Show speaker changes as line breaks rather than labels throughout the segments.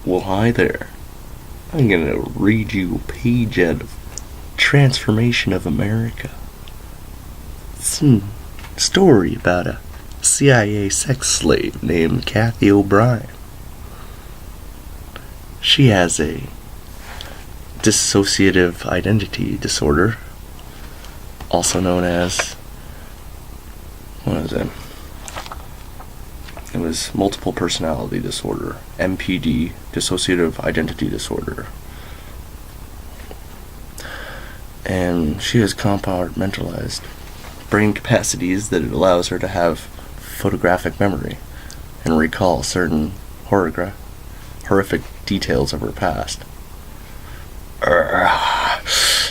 Well, hi there. I'm gonna read you a page out of Trance-Formation of America. It's a story about a CIA sex slave named Cathy O'Brien. She has a dissociative identity disorder, also known as, what is it? It was multiple personality disorder, MPD, dissociative identity disorder. And she has compartmentalized brain capacities that it allows her to have photographic memory and recall certain horrific details of her past.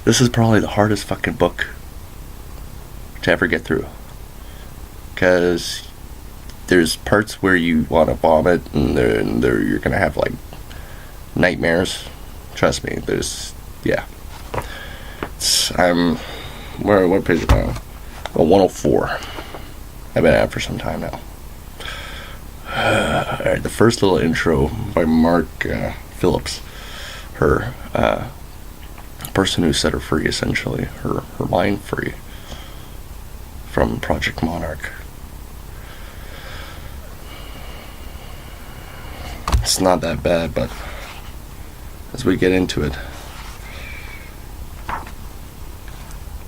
This is probably the hardest fucking book to ever get through, because there's parts where you want to vomit, and you're gonna have like nightmares. Trust me. What page am I on? Well, 104. I've been at it for some time now. Alright, the first little intro by Mark Phillips, her person who set her free, essentially, her mind free from Project Monarch. It's not that bad, but as we get into it,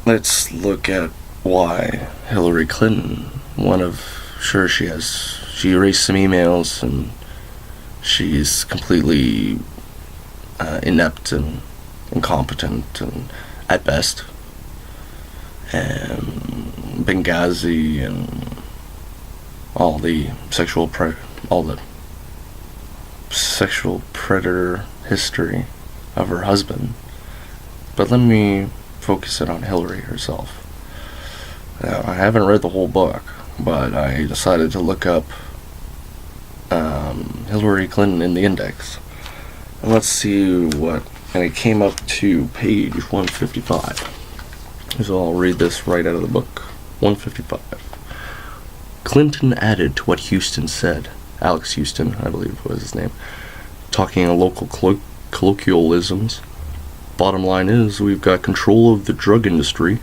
let's look at why Hillary Clinton, she erased some emails, and she's completely inept and incompetent, and at best, and Benghazi and all the sexual predator history of her husband. But let me focus it on Hillary herself. Now, I haven't read the whole book, but I decided to look up Hillary Clinton in the index, and let's see what, and it came up to page 155. So I'll read this right out of the book. 155. Clinton added to what Houston said. Alex Houston, I believe was his name, talking in local colloquialisms. Bottom line is, we've got control of the drug industry.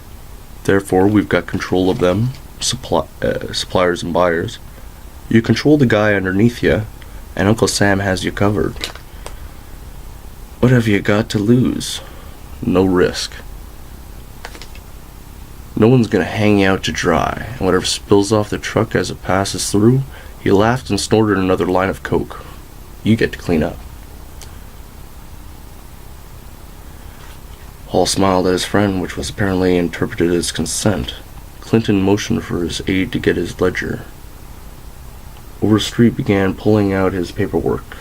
Therefore, we've got control of them, suppliers and buyers. You control the guy underneath you, and Uncle Sam has you covered. What have you got to lose? No risk. No one's gonna hang you out to dry, and whatever spills off the truck as it passes through, he laughed and snorted another line of coke. You get to clean up. Hall smiled at his friend, which was apparently interpreted as consent. Clinton motioned for his aide to get his ledger. Overstreet began pulling out his paperwork,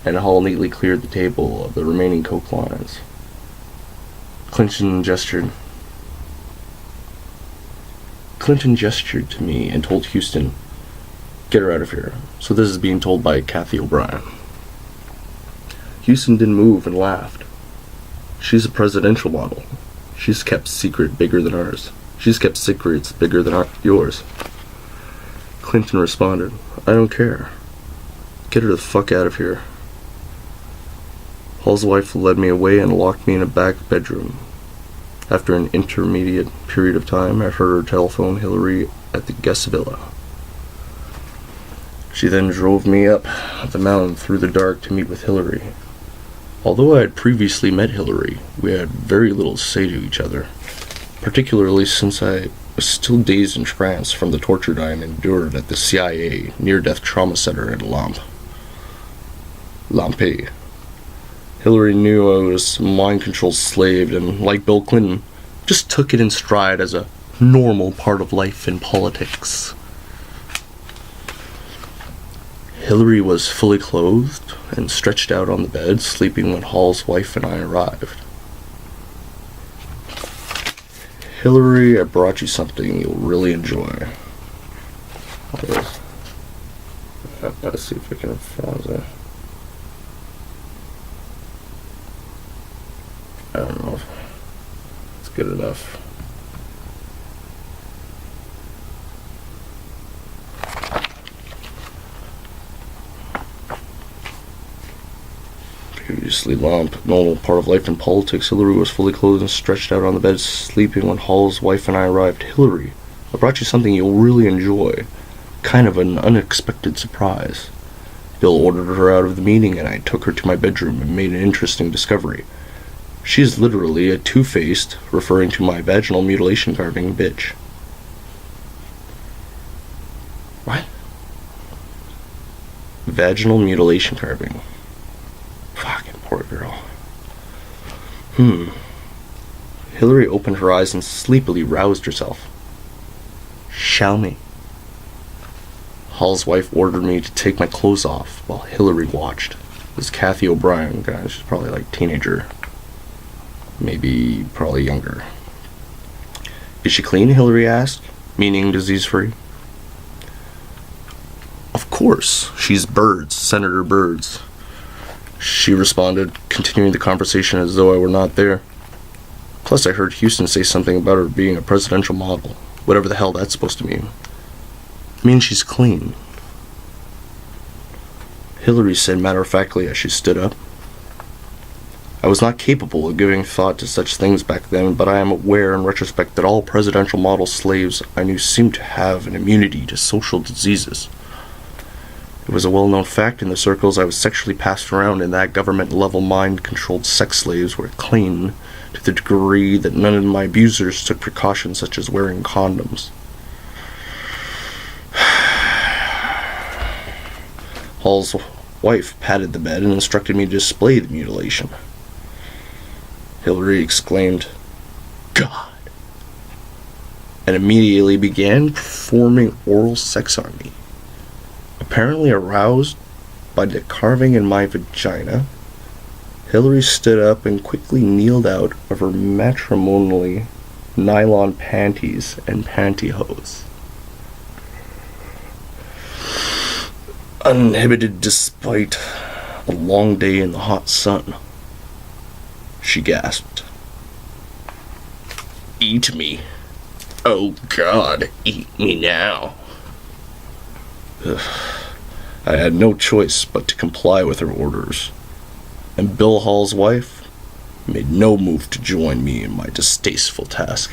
and Hall neatly cleared the table of the remaining coke lines. Clinton gestured to me and told Houston, "Get her out of here." So this is being told by Cathy O'Brien. Houston didn't move and laughed. She's a presidential model. She's kept secret bigger than ours. She's kept secrets bigger than yours. Clinton responded, "I don't care. Get her the fuck out of here." Hall's wife led me away and locked me in a back bedroom. After an intermediate period of time, I heard her telephone Hillary at the guest villa. She then drove me up the mountain through the dark to meet with Hillary. Although I had previously met Hillary, we had very little to say to each other, particularly since I was still dazed and tranced from the torture I had endured at the CIA near-death trauma center in Lampe. Hillary knew I was a mind-controlled slave, and like Bill Clinton, just took it in stride as a normal part of life in politics. Hillary was fully clothed and stretched out on the bed, sleeping when Hall's wife and I arrived. "Hillary, I brought you something you'll really enjoy." I've got to see if I can find it. I don't know if it's good enough. Previously normal part of life in politics, Hillary was fully clothed and stretched out on the bed, sleeping when Hall's wife and I arrived. Hillary, I brought you something you'll really enjoy. Kind of an unexpected surprise. Bill ordered her out of the meeting, and I took her to my bedroom and made an interesting discovery. She is literally a two-faced, referring to my vaginal mutilation carving, bitch. What? Vaginal mutilation carving. Fucking poor girl. Hillary opened her eyes and sleepily roused herself. Shall me? Hall's wife ordered me to take my clothes off while Hillary watched. This Cathy O'Brien guy, she's probably like teenager. Maybe probably younger. Is she clean? Hillary asked, meaning disease-free. Of course, she's Birds, Senator Birds. She responded, continuing the conversation as though I were not there. Plus, I heard Houston say something about her being a presidential model, whatever the hell that's supposed to mean. It means she's clean. Hillary said matter-of-factly as she stood up. I was not capable of giving thought to such things back then, but I am aware in retrospect that all presidential model slaves I knew seemed to have an immunity to social diseases. It was a well-known fact in the circles I was sexually passed around in that government-level mind-controlled sex slaves were clean to the degree that none of my abusers took precautions such as wearing condoms. Hall's wife patted the bed and instructed me to display the mutilation. Hillary exclaimed, God, and immediately began performing oral sex on me. Apparently aroused by the carving in my vagina, Hillary stood up and quickly kneeled out of her matrimonially nylon panties and pantyhose. Uninhibited despite a long day in the hot sun, she gasped. Eat me. Oh God, eat me now. I had no choice but to comply with her orders, and Bill Hall's wife made no move to join me in my distasteful task.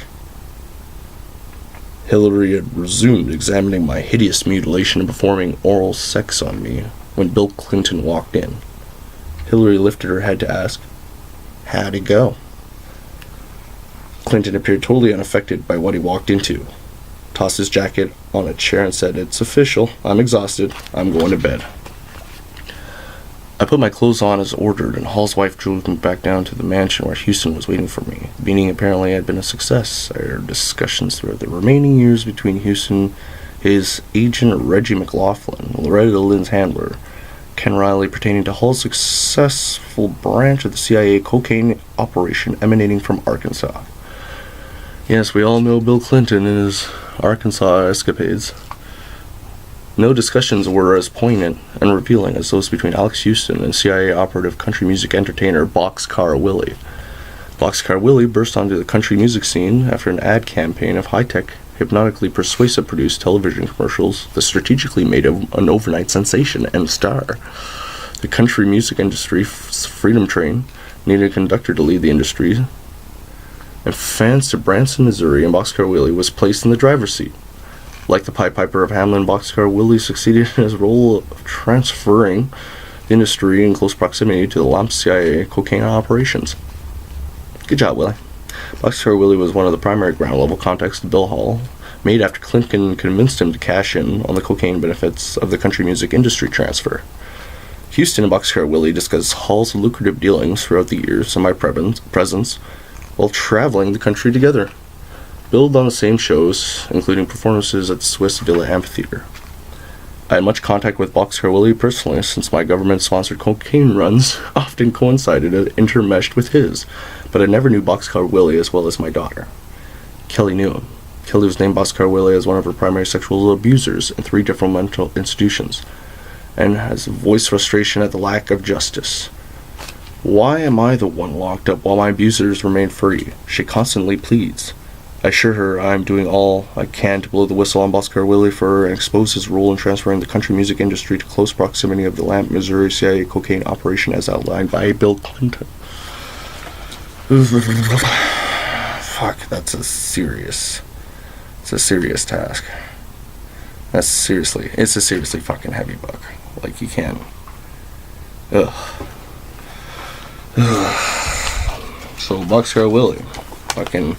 Hillary had resumed examining my hideous mutilation and performing oral sex on me when Bill Clinton walked in. Hillary lifted her head to ask, How'd it go? Clinton appeared totally unaffected by what he walked into, tossed his jacket on a chair and said, It's official. I'm exhausted. I'm going to bed. I put my clothes on as ordered, and Hall's wife drove me back down to the mansion where Houston was waiting for me. The meeting apparently had been a success. I heard discussions throughout the remaining years between Houston, his agent Reggie McLaughlin, Loretta Lynn's handler, Ken Riley, pertaining to Hall's successful branch of the CIA cocaine operation emanating from Arkansas. Yes, we all know Bill Clinton and his Arkansas escapades. No discussions were as poignant and revealing as those between Alex Houston and CIA operative country music entertainer Boxcar Willie. Boxcar Willie burst onto the country music scene after an ad campaign of high-tech, hypnotically persuasive produced television commercials that strategically made him an overnight sensation and star. The country music industry's freedom train needed a conductor to lead the industry, and fans to Branson, Missouri, and Boxcar Willie was placed in the driver's seat. Like the Pied Piper of Hamelin, Boxcar Willie succeeded in his role of transferring the industry in close proximity to the LAMP CIA cocaine operations. Good job, Willie. Boxcar Willie was one of the primary ground-level contacts to Bill Hall, made after Clinton convinced him to cash in on the cocaine benefits of the country music industry transfer. Houston and Boxcar Willie discussed Hall's lucrative dealings throughout the years and my presence while traveling the country together. Billed on the same shows, including performances at the Swiss Villa Amphitheater. I had much contact with Boxcar Willie personally, since my government-sponsored cocaine runs often coincided and intermeshed with his, but I never knew Boxcar Willie as well as my daughter. Kelly knew him. Kelly was named Boxcar Willie as one of her primary sexual abusers in 3 different mental institutions, and has voiced frustration at the lack of justice. Why am I the one locked up while my abusers remain free? She constantly pleads. I assure her I'm doing all I can to blow the whistle on Boxcar Willie for her and expose his role in transferring the country music industry to close proximity of the Lamp, Missouri CIA cocaine operation as outlined by Bill Clinton. Fuck, it's a serious task. It's a seriously fucking heavy book. Like, you can't. Ugh. So, Boxcar Willie, fucking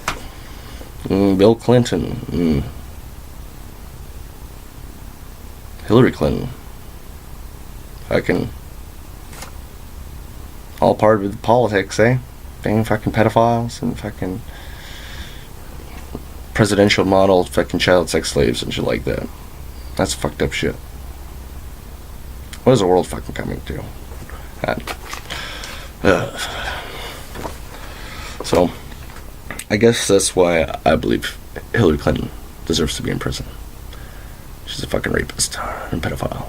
Bill Clinton, Hillary Clinton, fucking all part of the politics, eh? Being fucking pedophiles and fucking presidential model fucking child sex slaves and shit like that. That's fucked up shit. What is the world fucking coming to? So, I guess that's why I believe Hillary Clinton deserves to be in prison. She's a fucking rapist and pedophile.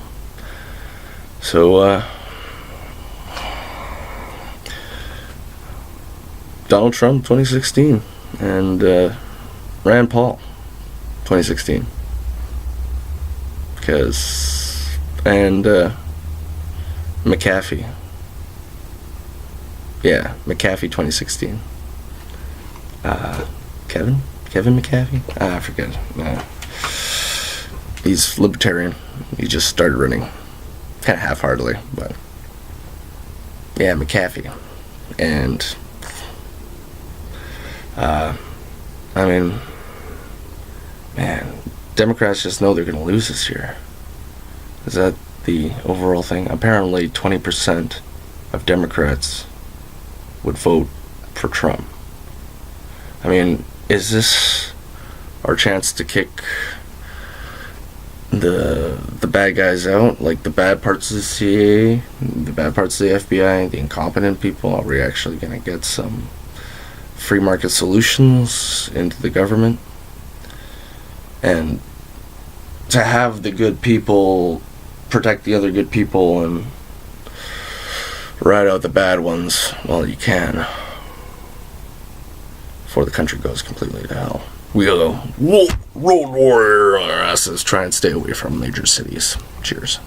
So, Donald Trump 2016 and Rand Paul 2016. And McAfee. Yeah, McAfee 2016. Kevin McAfee? I forget. He's libertarian. He just started running kind of half-heartedly, but yeah, McAfee. And I mean, man, Democrats just know they're going to lose this year. Is that the overall thing? Apparently 20% of Democrats would vote for Trump. I mean, is this our chance to kick the bad guys out? Like the bad parts of the CIA, the bad parts of the FBI, the incompetent people? Are we actually going to get some free market solutions into the government? And to have the good people protect the other good people and ride out the bad ones while you can, before the country goes completely to hell. We go road warrior on our asses, try and stay away from major cities. Cheers.